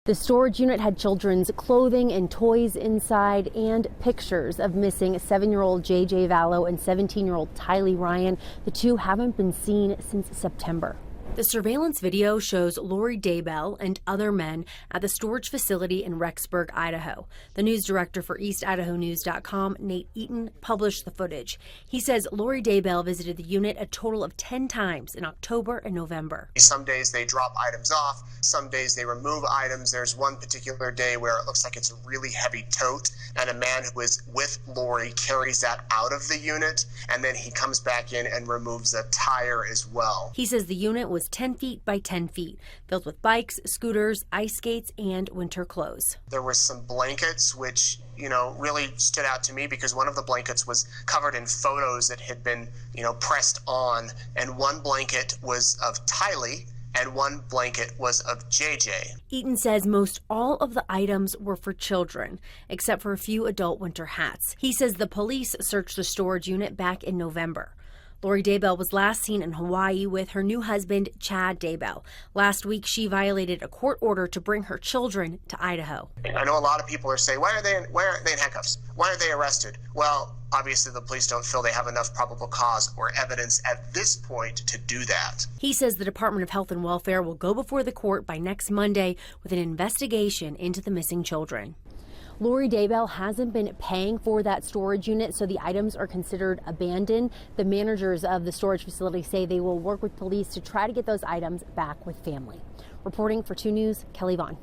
The storage unit had children's clothing and toys inside and pictures of missing 7-year-old JJ Vallow and 17-year-old Tylee Ryan. The two haven't been seen since September. The surveillance video shows Lori Daybell and other men at the storage facility in Rexburg, Idaho. The news director for EastIdahoNews.com, Nate Eaton, published the footage. He says Lori Daybell visited the unit a total of 10 times in October and November. Some days they drop items off, some days they remove items. There's one particular day where it looks like it's a really heavy tote, and a man who is with Lori carries that out of the unit, and then he comes back in and removes a tire as well. He says the unit was 10 feet by 10 feet, filled with bikes, scooters, ice skates, and winter clothes. There were some blankets which, really stood out to me because one of the blankets was covered in photos that had been, pressed on, and one blanket was of Tylee and one blanket was of JJ. Eaton says most all of the items were for children, except for a few adult winter hats. He says the police searched the storage unit back in November. Lori Daybell was last seen in Hawaii with her new husband, Chad Daybell. Last week, she violated a court order to bring her children to Idaho. I know a lot of people are saying, why aren't they in handcuffs? Why aren't they arrested? Well, obviously the police don't feel they have enough probable cause or evidence at this point to do that. He says the Department of Health and Welfare will go before the court by next Monday with an investigation into the missing children. Lori Daybell hasn't been paying for that storage unit, so the items are considered abandoned. The managers of the storage facility say they will work with police to try to get those items back with family. Reporting for 2 News, Kelly Vaughn.